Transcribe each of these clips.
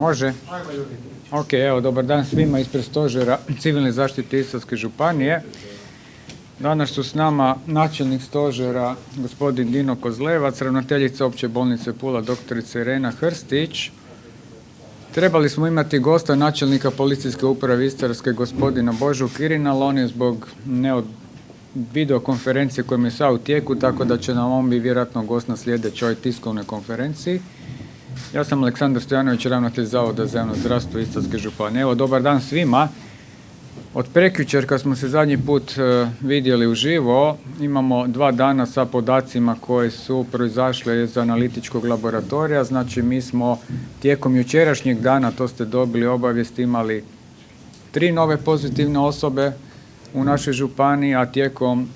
Može? Ok, evo, dobar dan svima ispred Stožera civilne zaštite Istarske županije. Danas su s nama načelnik stožera gospodin Dino Kozlevac, ravnateljica Opće bolnice Pula doktorica Irena Hrstić. Trebali smo imati gosta načelnika policijske uprave Istarske gospodina Božu Kirina, ali on je zbog videokonferencije koja je sad u tijeku, tako da će nam on biti vjerojatno gost na sljedećoj tiskovnoj konferenciji. Ja sam Aleksandar Stojanović, ravnatelj Zavoda za javno zdravstvo Istarske županije. Evo, dobar dan svima. Od prekjučer kad smo se zadnji put vidjeli uživo, imamo 2 dana sa podacima koji su proizašli iz analitičkog laboratorija. Znači, mi smo tijekom jučerašnjeg dana, to ste dobili obavijest, imali 3 nove pozitivne osobe u našoj županiji, a tijekom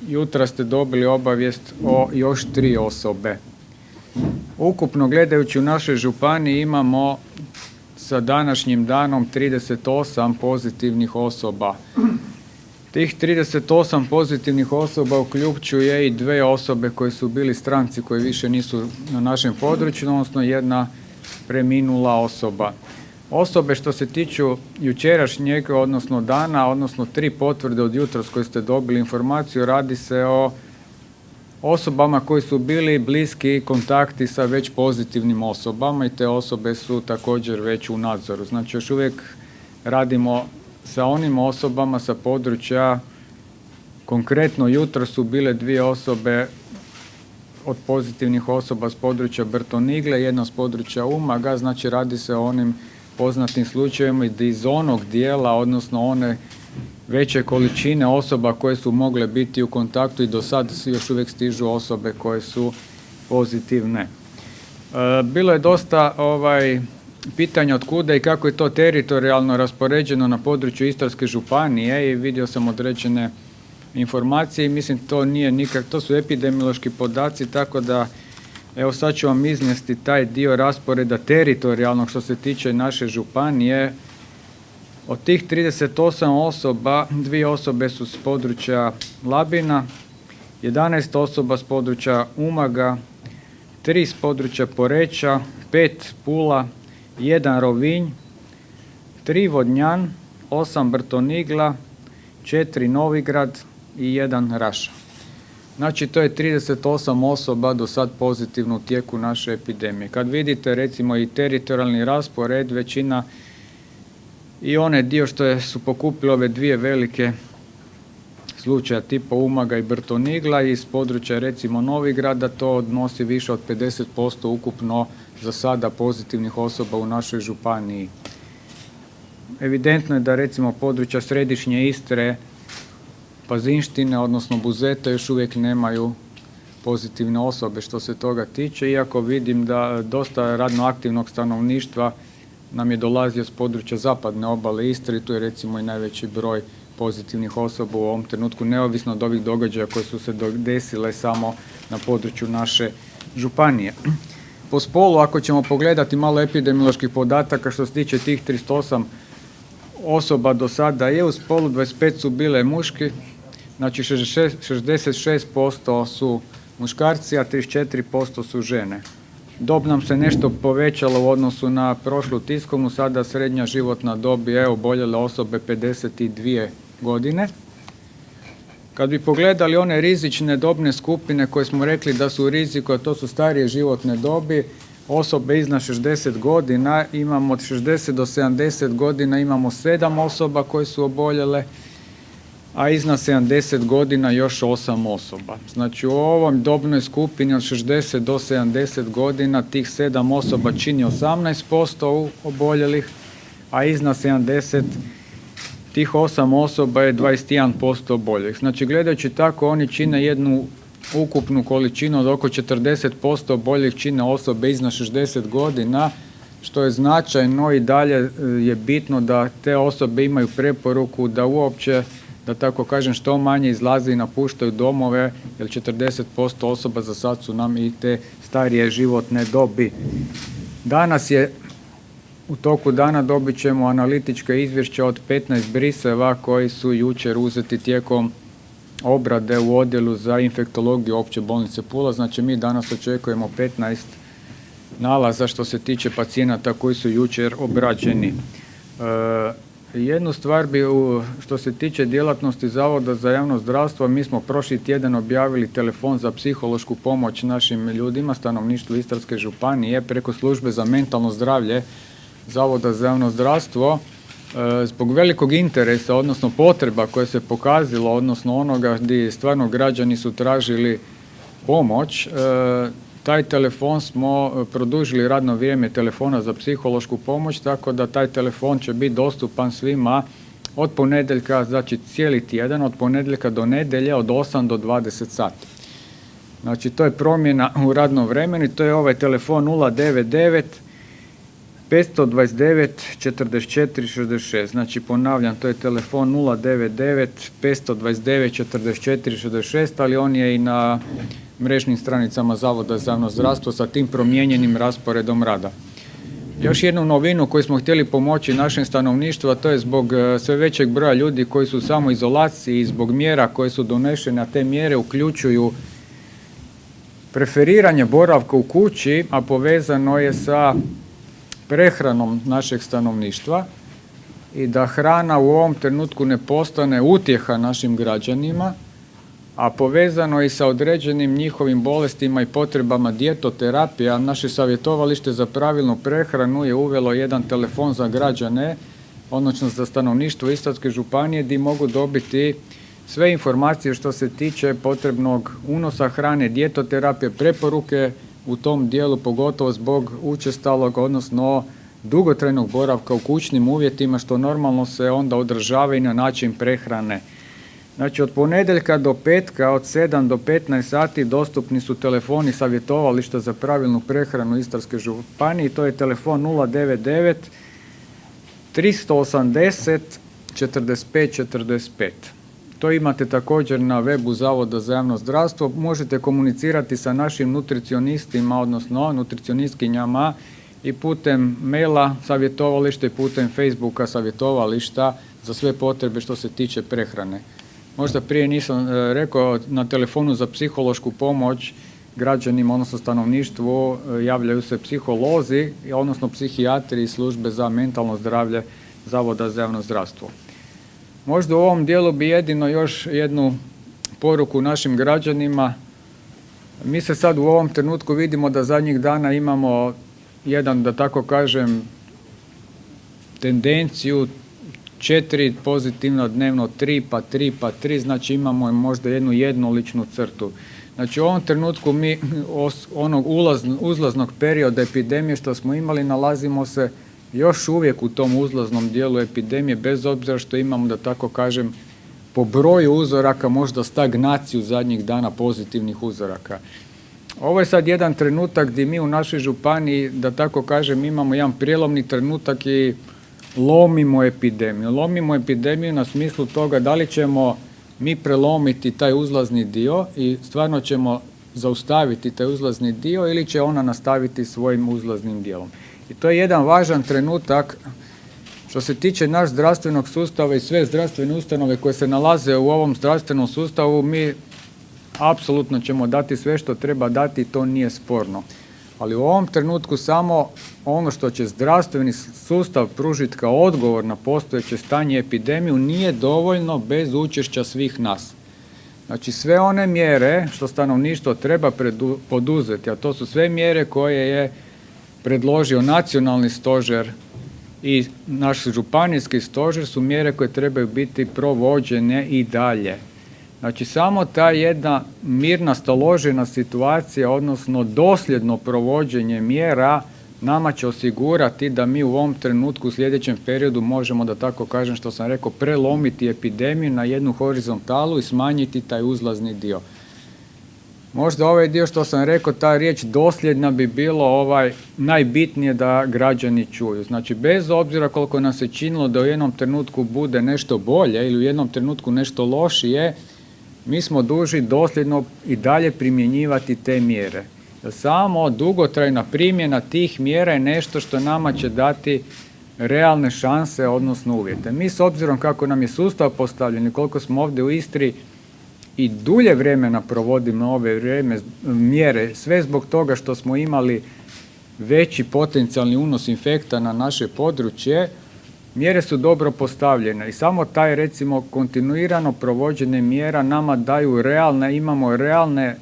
jutra ste dobili obavijest o još 3 osobe. Ukupno gledajući u našoj županiji imamo sa današnjim danom 38 pozitivnih osoba. Tih 38 pozitivnih osoba uključuje i 2 osobe koje su bili stranci koji više nisu na našem području, odnosno 1 preminula osoba. Osobe što se tiču jučerašnjeg, odnosno dana, odnosno 3 potvrde od jutros koje ste dobili informaciju, radi se o osobama koji su bili bliski kontakti sa već pozitivnim osobama i te osobe su također već u nadzoru. Znači, još uvijek radimo sa onim osobama sa područja, konkretno jutro su bile 2 osobe od pozitivnih osoba s područja Brtonigle, 1 s područja Umaga, znači radi se o onim poznatim slučajevima iz onog dijela, odnosno one veće količine osoba koje su mogle biti u kontaktu i do sad još uvijek stižu osobe koje su pozitivne. Bilo je dosta pitanja od kuda i kako je to teritorijalno raspoređeno na području Istarske županije i vidio sam određene informacije i mislim to su epidemiološki podaci, tako da evo sad ću vam iznesti taj dio rasporeda teritorijalnog što se tiče naše županije. Od tih 38 osoba, 2 osobe su s područja Labina, 11 osoba s područja Umaga, 3 s područja Poreča, 5 Pula, 1 Rovinj, 3 Vodnjan, 8 Brtonigla, 4 Novigrad i 1 Raša. Znači, to je 38 osoba do sad pozitivno u tijeku naše epidemije. Kad vidite recimo i teritorijalni raspored, većina i onaj dio što su pokupili ove 2 velike slučaja tipa Umaga i Brtonigla iz područja recimo Novigrada, to odnosi više od 50% ukupno za sada pozitivnih osoba u našoj županiji. Evidentno je da recimo područja središnje Istre, Pazinštine, odnosno Buzeta još uvijek nemaju pozitivne osobe što se toga tiče, iako vidim da dosta radno aktivnog stanovništva nam je dolazio s područja zapadne obale Istre i tu je recimo i najveći broj pozitivnih osoba u ovom trenutku, neovisno od ovih događaja koje su se desile samo na području naše županije. Po spolu, ako ćemo pogledati malo epidemioloških podataka što se tiče tih 38 osoba do sada je u spolu, 25 su bile muški, znači 66% su muškarci, a 34% su žene. Dob nam se nešto povećalo u odnosu na prošlu tiskovnu, sada srednja životna dob je oboljele osobe 52 godine. Kad bi pogledali one rizične dobne skupine koje smo rekli da su u riziku, a to su starije životne dobi, osobe iznad 60 godina, imamo od 60 do 70 godina imamo 7 osoba koje su oboljele, a iznad 70 godina još 8 osoba. Znači, u ovom dobnoj skupini od 60 do 70 godina tih 7 osoba čini 18% oboljelih, a iznad 70 tih 8 osoba je 21% oboljelih. Znači, gledajući tako, oni čine jednu ukupnu količinu od oko 40% oboljelih čine osobe iznad 60 godina, što je značajno i dalje je bitno da te osobe imaju preporuku da uopće, da tako kažem, što manje izlaze i napuštaju domove, jer 40% osoba za sad su nam i te starije životne dobi. Danas je, u toku dana dobit ćemo analitička izvješća od 15 briseva koji su jučer uzeti tijekom obrade u odjelu za infektologiju Opće bolnice Pula. Znači, mi danas očekujemo 15 nalaza što se tiče pacijenata koji su jučer obrađeni. Jednu stvar bi, što se tiče djelatnosti Zavoda za javno zdravstvo, mi smo prošli tjedan objavili telefon za psihološku pomoć našim ljudima, stanovništvu Istarske županije, preko službe za mentalno zdravlje Zavoda za javno zdravstvo. Zbog velikog interesa, odnosno potreba koje se pokazalo, odnosno onoga gdje stvarno građani su tražili pomoć, taj telefon smo produžili radno vrijeme telefona za psihološku pomoć, tako da taj telefon će biti dostupan svima od ponedjeljka, znači cijeli tjedan, od ponedjeljka do nedjelje od 8 do 20 sati. Znači to je promjena u radnom vremenu i to je ovaj telefon 099 529 44 66. Znači ponavljam, to je telefon 099 529 44 66, ali on je i na mrežnim stranicama Zavoda za javno zdravstvo sa tim promijenjenim rasporedom rada. Još jednu novinu koju smo htjeli pomoći našem stanovništvu, a to je zbog sve većeg broja ljudi koji su u samoizolaciji i zbog mjera koje su donešene, a te mjere uključuju preferiranje boravka u kući, a povezano je sa prehranom našeg stanovništva i da hrana u ovom trenutku ne postane utjeha našim građanima, a povezano i sa određenim njihovim bolestima i potrebama dijetoterapija. Naše savjetovalište za pravilnu prehranu je uvelo jedan telefon za građane, odnosno za stanovništvo Istarske županije, gdje mogu dobiti sve informacije što se tiče potrebnog unosa hrane, dijetoterapije, preporuke u tom dijelu, pogotovo zbog učestalog, odnosno dugotrajnog boravka u kućnim uvjetima, što normalno se onda odražava i na način prehrane. Znači od ponedjeljka do petka od 7 do 15 sati dostupni su telefoni savjetovališta za pravilnu prehranu Istarske županije. To je telefon 099 380 45 45. To imate također na webu Zavoda za javno zdravstvo. Možete komunicirati sa našim nutricionistima, odnosno nutricionistkinjama i putem maila savjetovališta i putem Facebooka savjetovališta za sve potrebe što se tiče prehrane. Možda prije nisam rekao, na telefonu za psihološku pomoć građanima, odnosno stanovništvu, javljaju se psiholozi, odnosno psihijatri i službe za mentalno zdravlje Zavoda za javno zdravstvo. Možda u ovom dijelu bi jedino još jednu poruku našim građanima. Mi se sad u ovom trenutku vidimo da zadnjih dana imamo jedan, da tako kažem, tendenciju 4 pozitivno dnevno, 3 pa 3 pa 3, znači imamo možda jednu jednoličnu crtu. Znači u ovom trenutku mi onog uzlaznog perioda epidemije što smo imali, nalazimo se još uvijek u tom uzlaznom dijelu epidemije, bez obzira što imamo, da tako kažem, po broju uzoraka možda stagnaciju zadnjih dana pozitivnih uzoraka. Ovo je sad jedan trenutak gdje mi u našoj županiji, da tako kažem, imamo jedan prijelomni trenutak i lomimo epidemiju. Lomimo epidemiju na smislu toga da li ćemo mi prelomiti taj uzlazni dio i stvarno ćemo zaustaviti taj uzlazni dio ili će ona nastaviti svojim uzlaznim dijelom. I to je jedan važan trenutak što se tiče naš zdravstvenog sustava i sve zdravstvene ustanove koje se nalaze u ovom zdravstvenom sustavu. Mi apsolutno ćemo dati sve što treba dati i to nije sporno. Ali u ovom trenutku samo ono što će zdravstveni sustav pružiti kao odgovor na postojeće stanje epidemiju nije dovoljno bez učešća svih nas. Znači sve one mjere što stanovništvo treba poduzeti, a to su sve mjere koje je predložio nacionalni stožer i naš županijski stožer, su mjere koje trebaju biti provođene i dalje. Znači samo ta jedna mirna, staložena situacija, odnosno dosljedno provođenje mjera, nama će osigurati da mi u ovom trenutku u sljedećem periodu možemo, da tako kažem što sam rekao, prelomiti epidemiju na jednu horizontalu i smanjiti taj uzlazni dio. Možda ovaj dio što sam rekao, ta riječ dosljedna bi bilo najbitnije da građani čuju. Znači bez obzira koliko nam se činilo da u jednom trenutku bude nešto bolje ili u jednom trenutku nešto lošije, mi smo dužni dosljedno i dalje primjenjivati te mjere. Samo dugotrajna primjena tih mjera je nešto što nama će dati realne šanse, odnosno uvjete. Mi s obzirom kako nam je sustav postavljen i koliko smo ovdje u Istri i dulje vremena provodimo ove mjere, sve zbog toga što smo imali veći potencijalni unos infekta na naše područje, mjere su dobro postavljene i samo taj recimo kontinuirano provođenje mjera nama daju imamo realne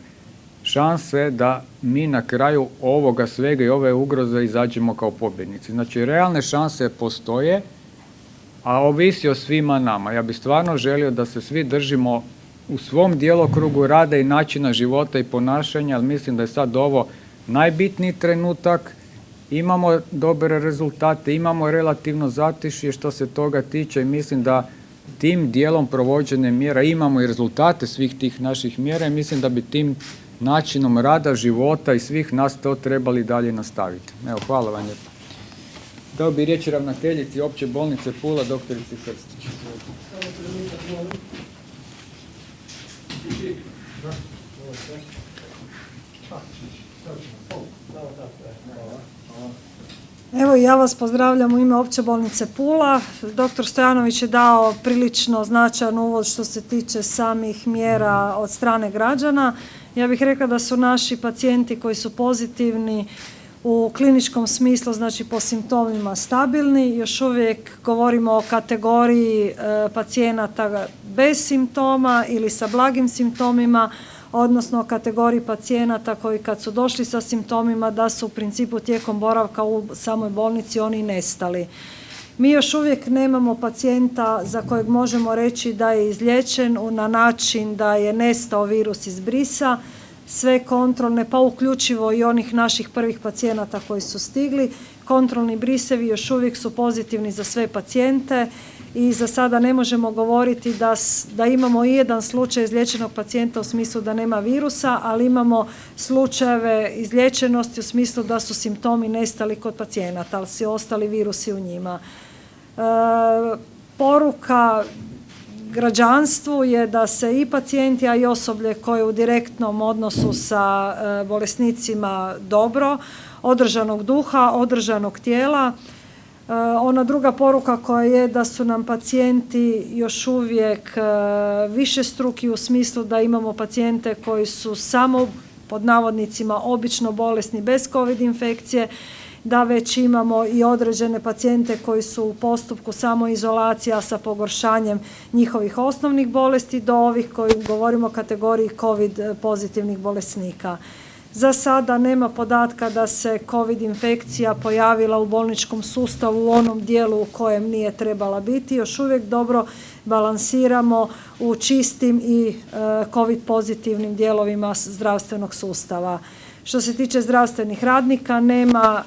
šanse da mi na kraju ovoga svega i ove ugroze izađemo kao pobjednici. Znači realne šanse postoje, a ovisi o svima nama. Ja bih stvarno želio da se svi držimo u svom djelokrugu rada i načina života i ponašanja, ali mislim da je sad ovo najbitniji trenutak. Imamo dobre rezultate, imamo relativno zatišje što se toga tiče i mislim da tim dijelom provođenja mjera imamo i rezultate svih tih naših mjera i mislim da bi tim načinom rada, života i svih nas to trebali dalje nastaviti. Evo, hvala vam lijepo. Dao bi riječ ravnateljici Opće bolnice Pula, doktorici Hrstić. Evo, ja vas pozdravljam u ime Opće bolnice Pula. Dr. Stojanović je dao prilično značajan uvod što se tiče samih mjera od strane građana. Ja bih rekla da su naši pacijenti koji su pozitivni u kliničkom smislu, znači po simptomima stabilni. Još uvijek govorimo o kategoriji pacijenata bez simptoma ili sa blagim simptomima, odnosno o kategoriji pacijenata koji kad su došli sa simptomima da su u principu tijekom boravka u samoj bolnici oni nestali. Mi još uvijek nemamo pacijenta za kojeg možemo reći da je izliječen na način da je nestao virus iz brisa. Sve kontrolne, pa uključivo i onih naših prvih pacijenata koji su stigli, kontrolni brisevi još uvijek su pozitivni za sve pacijente i za sada ne možemo govoriti da imamo i jedan slučaj izliječenog pacijenta u smislu da nema virusa, ali imamo slučajeve izliječenosti u smislu da su simptomi nestali kod pacijenata, ali su ostali virusi u njima. Poruka građanstvu je da se i pacijenti, a i osoblje koje u direktnom odnosu sa bolesnicima dobro, održanog duha, održanog tijela. Ona druga poruka koja je da su nam pacijenti još uvijek višestruki u smislu da imamo pacijente koji su samo pod navodnicima obično bolesni bez COVID infekcije, da već imamo i određene pacijente koji su u postupku samoizolacija sa pogoršanjem njihovih osnovnih bolesti do ovih koji govorimo o kategoriji COVID pozitivnih bolesnika. Za sada nema podatka da se COVID infekcija pojavila u bolničkom sustavu u onom dijelu u kojem nije trebala biti. Još uvijek dobro balansiramo u čistim i COVID pozitivnim dijelovima zdravstvenog sustava. Što se tiče zdravstvenih radnika, nema,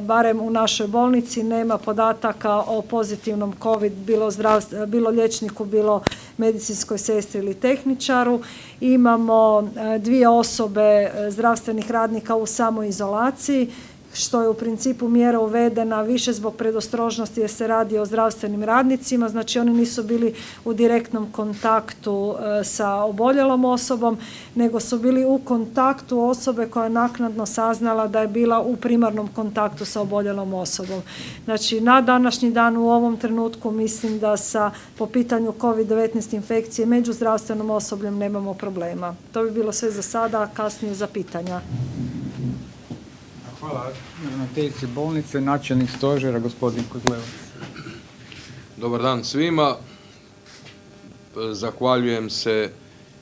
barem u našoj bolnici, nema podataka o pozitivnom COVID, bilo liječniku, bilo medicinskoj sestri ili tehničaru. Imamo 2 osobe zdravstvenih radnika u samoizolaciji, što je u principu mjera uvedena više zbog predostrožnosti jer se radi o zdravstvenim radnicima, znači oni nisu bili u direktnom kontaktu sa oboljelom osobom, nego su bili u kontaktu osobe koja je naknadno saznala da je bila u primarnom kontaktu sa oboljelom osobom. Znači na današnji dan u ovom trenutku mislim da po pitanju COVID-19 infekcije među zdravstvenom osobljem nemamo problema. To bi bilo sve za sada, a kasnije za pitanja. Hvala ravnateljici bolnice, načelnik stožera, gospodin Kozlevac. Dobar dan svima. Zahvaljujem se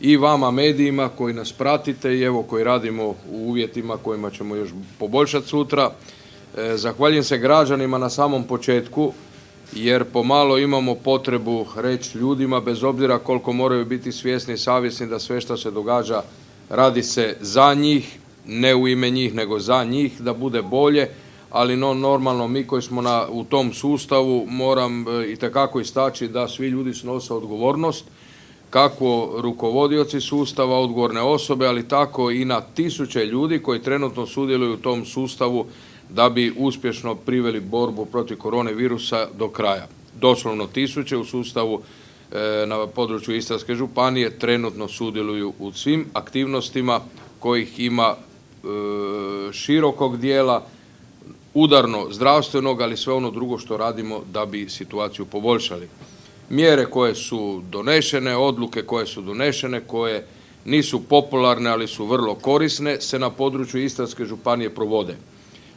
i vama medijima koji nas pratite i evo koji radimo u uvjetima kojima ćemo još poboljšati sutra. Zahvaljujem se građanima na samom početku jer pomalo imamo potrebu reći ljudima bez obzira koliko moraju biti svjesni i savjesni da sve što se događa radi se za njih, ne u ime njih, nego za njih, da bude bolje, ali normalno mi koji smo u tom sustavu moram itekako istaći da svi ljudi snose odgovornost, kako rukovodioci sustava, odgovorne osobe, ali tako i na tisuće ljudi koji trenutno sudjeluju u tom sustavu da bi uspješno priveli borbu protiv koronavirusa do kraja. Doslovno tisuće u sustavu na području Istarske županije trenutno sudjeluju u svim aktivnostima kojih ima širokog dijela, udarno zdravstvenog, ali sve ono drugo što radimo da bi situaciju poboljšali. Mjere koje su donešene, odluke koje su donešene, koje nisu popularne, ali su vrlo korisne, se na području Istarske županije provode.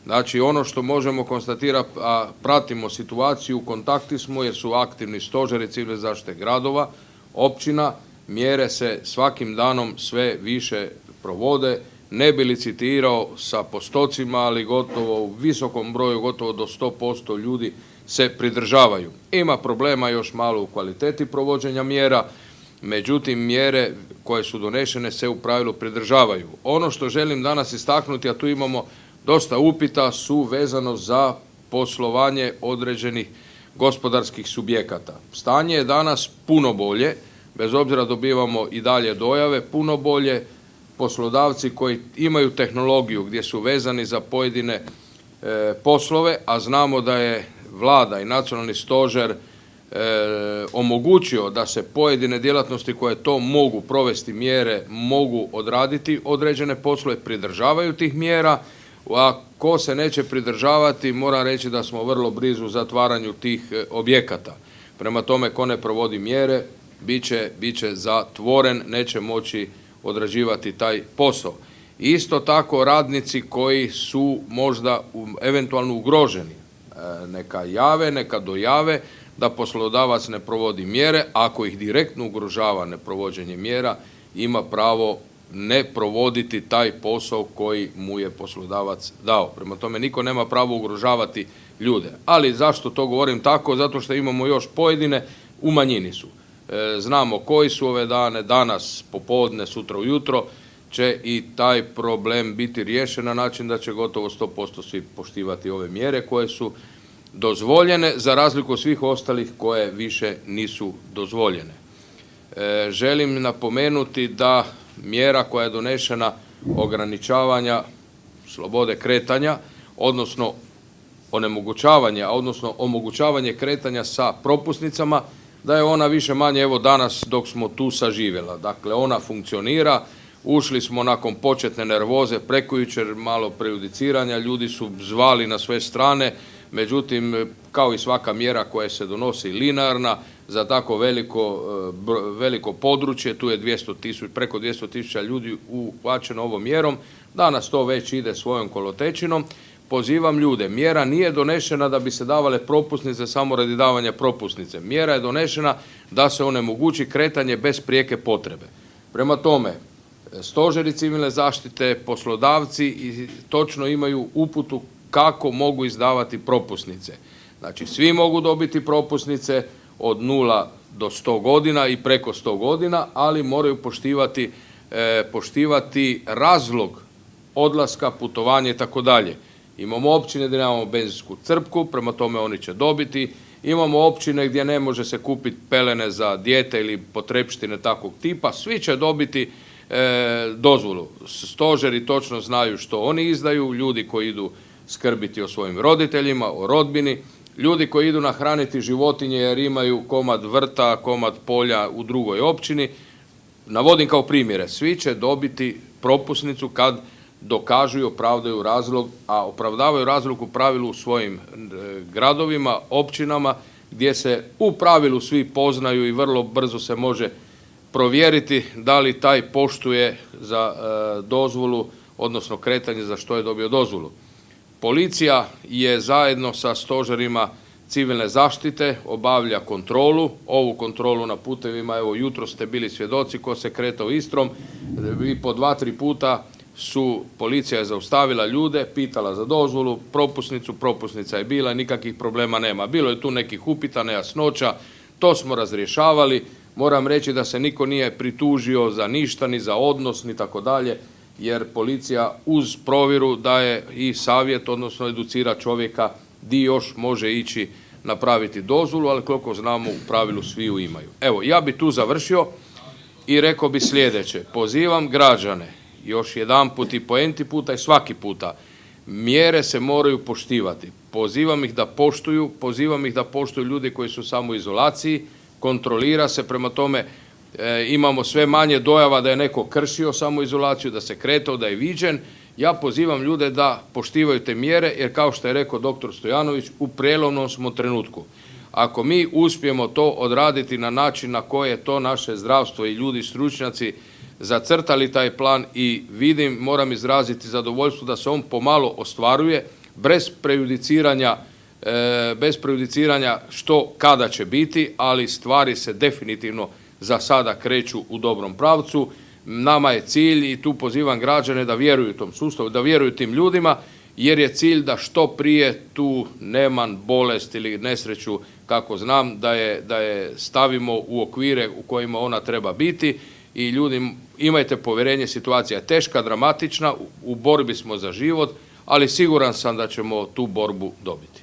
Znači ono što možemo konstatirati, a pratimo situaciju, u kontakti smo jer su aktivni stožeri civilne zaštite gradova, općina, mjere se svakim danom sve više provode. Ne bi licitirao sa postocima, ali gotovo u visokom broju, gotovo do 100% ljudi se pridržavaju. Ima problema još malo u kvaliteti provođenja mjera, međutim mjere koje su donešene se u pravilu pridržavaju. Ono što želim danas istaknuti, a tu imamo dosta upita, su vezano za poslovanje određenih gospodarskih subjekata. Stanje je danas puno bolje, bez obzira dobivamo i dalje dojave, puno bolje. Poslodavci koji imaju tehnologiju gdje su vezani za pojedine poslove, a znamo da je Vlada i nacionalni stožer omogućio da se pojedine djelatnosti koje to mogu provesti mjere, mogu odraditi određene poslove, pridržavaju tih mjera, a ko se neće pridržavati, moram reći da smo vrlo blizu zatvaranju tih objekata. Prema tome, ko ne provodi mjere, bit će zatvoren, neće moći odrađivati taj posao. Isto tako radnici koji su možda eventualno ugroženi, neka jave, neka dojave da poslodavac ne provodi mjere, ako ih direktno ugrožava neprovođenje mjera, ima pravo ne provoditi taj posao koji mu je poslodavac dao. Prema tome, niko nema pravo ugrožavati ljude. Ali zašto to govorim tako? Zato što imamo još pojedine, u manjini su. Znamo koji su ove dane, danas popodne, sutra ujutro će i taj problem biti riješen na način da će gotovo 100% svi poštivati ove mjere koje su dozvoljene, za razliku od svih ostalih koje više nisu dozvoljene. Želim napomenuti da mjera koja je donešena ograničavanja slobode kretanja, odnosno omogućavanje kretanja sa propusnicama, da je ona više manje evo danas dok smo tu saživjela. Dakle, ona funkcionira, ušli smo nakon početne nervoze, prekjučer malo prejudiciranja, ljudi su zvali na sve strane, međutim, kao i svaka mjera koja se donosi linearna, za tako veliko područje, tu je preko 200.000 ljudi uhvaćeno ovom mjerom, danas to već ide svojom kolotečinom. Pozivam ljude, mjera nije donešena da bi se davale propusnice samo radi davanja propusnice. Mjera je donešena da se onemogući kretanje bez prijeke potrebe. Prema tome, stožeri civilne zaštite, poslodavci točno imaju uputu kako mogu izdavati propusnice. Znači, svi mogu dobiti propusnice od 0 do 100 godina i preko 100 godina, ali moraju poštivati razlog odlaska, putovanja i tako dalje. Imamo općine gdje nemamo benzinsku crpku, prema tome oni će dobiti. Imamo općine gdje ne može se kupiti pelene za dijete ili potrepštine takvog tipa. Svi će dobiti dozvolu. Stožeri točno znaju što oni izdaju, ljudi koji idu skrbiti o svojim roditeljima, o rodbini, ljudi koji idu nahraniti životinje jer imaju komad vrta, komad polja u drugoj općini. Navodim kao primjere, svi će dobiti propusnicu kad dokažu i opravdaju razlog, a opravdavaju razlog u pravilu u svojim gradovima, općinama, gdje se u pravilu svi poznaju i vrlo brzo se može provjeriti da li taj poštuje za dozvolu, odnosno kretanje za što je dobio dozvolu. Policija je zajedno sa stožerima civilne zaštite obavlja kontrolu, ovu kontrolu na putevima, evo jutro ste bili svjedoci ko se kretao Istrom i po 2-3 puta policija je zaustavila ljude, pitala za dozvolu, propusnica je bila, nikakvih problema nema. Bilo je tu nekih upita, nejasnoća, to smo razrješavali. Moram reći da se niko nije pritužio za ništa, ni za odnos, ni tako dalje, jer policija uz provjeru daje i savjet, odnosno educira čovjeka di još može ići napraviti dozvolu, ali koliko znamo u pravilu svi ju imaju. Evo, ja bi tu završio i rekao bi sljedeće. Pozivam građane, još jedanput i po enti puta i svaki puta, mjere se moraju poštivati. Pozivam ih da poštuju ljudi koji su u samoizolaciji, kontrolira se, prema tome imamo sve manje dojava da je neko kršio samoizolaciju, da se kretao, da je viđen. Ja pozivam ljude da poštivaju te mjere, jer kao što je rekao dr. Stojanović, u prijelomnom smo trenutku. Ako mi uspijemo to odraditi na način na koji je to naše zdravstvo i ljudi stručnjaci zacrtali taj plan i moram izraziti zadovoljstvo da se on pomalo ostvaruje, bez prejudiciranja što kada će biti, ali stvari se definitivno za sada kreću u dobrom pravcu. Nama je cilj, i tu pozivam građane da vjeruju tom sustavu, da vjeruju tim ljudima, jer je cilj da što prije tu neman, bolest ili nesreću, kako znam, da je stavimo u okvire u kojima ona treba biti. I ljudi, imajte povjerenje, situacija je teška, dramatična, u borbi smo za život, ali siguran sam da ćemo tu borbu dobiti.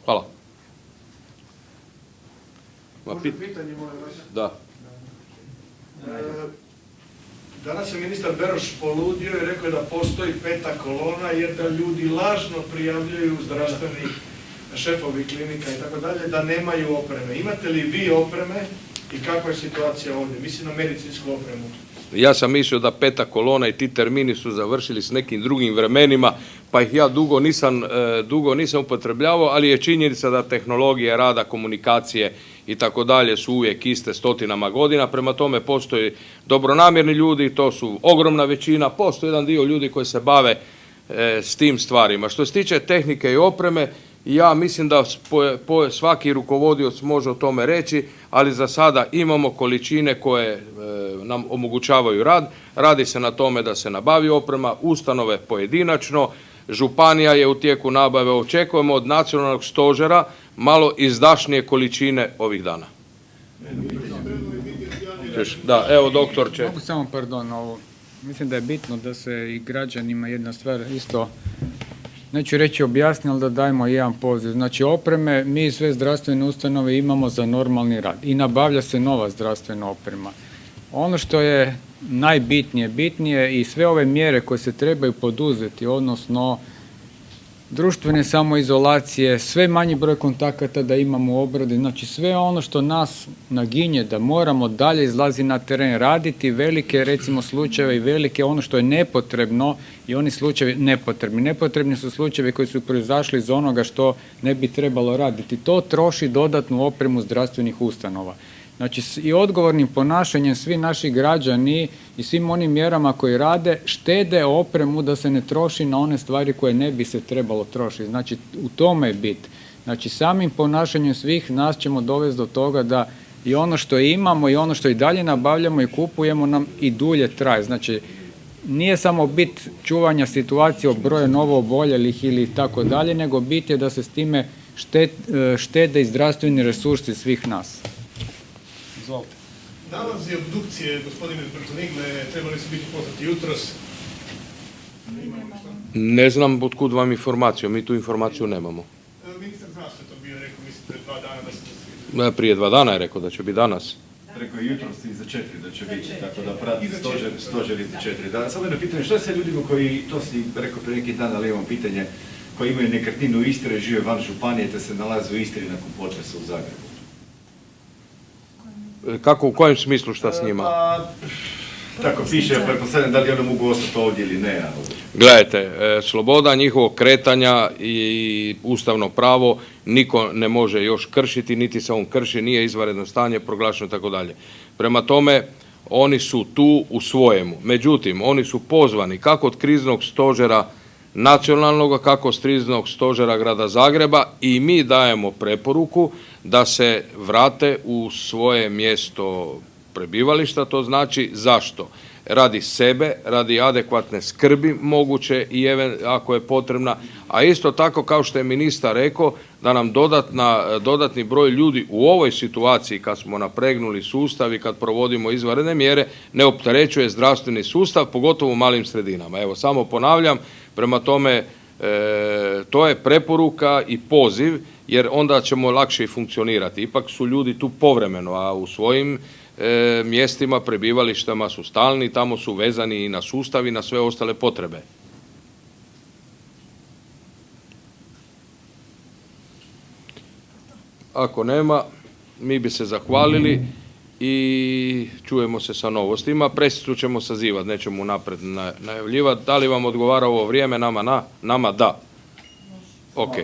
Hvala. Pitanje moje vas. Da. Danas je ministar Beroš poludio i rekao da postoji peta kolona jer da ljudi lažno prijavljuju zdravstveni šefovi klinika i tako dalje, da nemaju opreme. Imate li vi opreme i kakva je situacija ovdje? Mislim na medicinsku opremu. Ja sam mislio da peta kolona i ti termini su završili s nekim drugim vremenima, pa ih ja dugo nisam upotrebljavao, ali je činjenica da tehnologije rada, komunikacije i tako dalje su uvijek iste stotinama godina. Prema tome postoji dobronamjerni ljudi, to su ogromna većina, postoji jedan dio ljudi koji se bave s tim stvarima. Što se tiče tehnike i opreme, ja mislim da svaki rukovodioc može o tome reći, ali za sada imamo količine koje nam omogućavaju rad. Radi se na tome da se nabavi oprema, ustanove pojedinačno, županija je u tijeku nabave, očekujemo od nacionalnog stožera malo izdašnije količine ovih dana. Da, evo doktor će. Mogu samo, pardon, ovo. Mislim da je bitno da se i građanima jedna stvar isto, neću reći objasni, ali da dajemo jedan poziv. Znači opreme, mi sve zdravstvene ustanove imamo za normalni rad i nabavlja se nova zdravstvena oprema. Ono što je bitnije i sve ove mjere koje se trebaju poduzeti, odnosno društvene samoizolacije, sve manji broj kontakata da imamo u obradi, znači sve ono što nas naginje da moramo dalje izlazi na teren, raditi velike recimo slučajeve i velike ono što je nepotrebno i oni slučajevi nepotrebni. Nepotrebni su slučajevi koji su proizašli iz onoga što ne bi trebalo raditi. To troši dodatnu opremu zdravstvenih ustanova. Znači i odgovornim ponašanjem svi naši građani i svim onim mjerama koji rade štede opremu da se ne troši na one stvari koje ne bi se trebalo trošiti. Znači u tome je bit. Znači samim ponašanjem svih nas ćemo dovesti do toga da i ono što imamo i ono što i dalje nabavljamo i kupujemo nam i dulje traje. Znači nije samo bit čuvanja situacije o broju novo oboljelih ili tako dalje, nego bit je da se s time štede i zdravstveni resursi svih nas. Izvolite. Nalazi obdukcije gospodine Brtonigle trebali su biti poznati jutros. Ne znam otkud vam informaciju, mi tu informaciju nemamo. Ministar zdravstva je to bio rekao, mislim, pred 2 dana da se... Prije 2 dana je rekao da će biti danas. Rekao je jutros i za 4 da će biti, tako da prati stožer i za 4 dana. Samo jedno pitanje, što je sa ljudima koji, to si rekao prije neki dan, ali imam pitanje, koji imaju nekretninu u Istri, žive van županije, te se nalaze u Istri nakon potresa u Zagrebu? Kako, u kojem smislu šta s njima? Tako piše, pretpostavljam da li oni mogu ostati ovdje ili ne. Gledajte, sloboda njihovog kretanja i ustavno pravo niko ne može još kršiti, niti se on krši, nije izvanredno stanje proglašeno tako dalje. Prema tome, oni su tu u svojemu. Međutim, oni su pozvani kako od kriznog stožera nacionalnog, kako od kriznog stožera grada Zagreba i mi dajemo preporuku da se vrate u svoje mjesto prebivališta, to znači zašto? Radi sebe, radi adekvatne skrbi moguće i ako je potrebna, a isto tako kao što je ministar rekao da nam dodatni broj ljudi u ovoj situaciji kad smo napregnuli sustav i kad provodimo izvanredne mjere ne opterećuje zdravstveni sustav, pogotovo u malim sredinama. Evo, samo ponavljam, prema tome to je preporuka i poziv jer onda ćemo lakše i funkcionirati. Ipak su ljudi tu povremeno, a u svojim mjestima, prebivalištama su stalni, tamo su vezani i na sustav i na sve ostale potrebe. Ako nema, mi bi se zahvalili i čujemo se sa novostima. Presicu ćemo sazivati, nećemo unaprijed najavljivati. Da li vam odgovara ovo vrijeme? Nama da. Ok.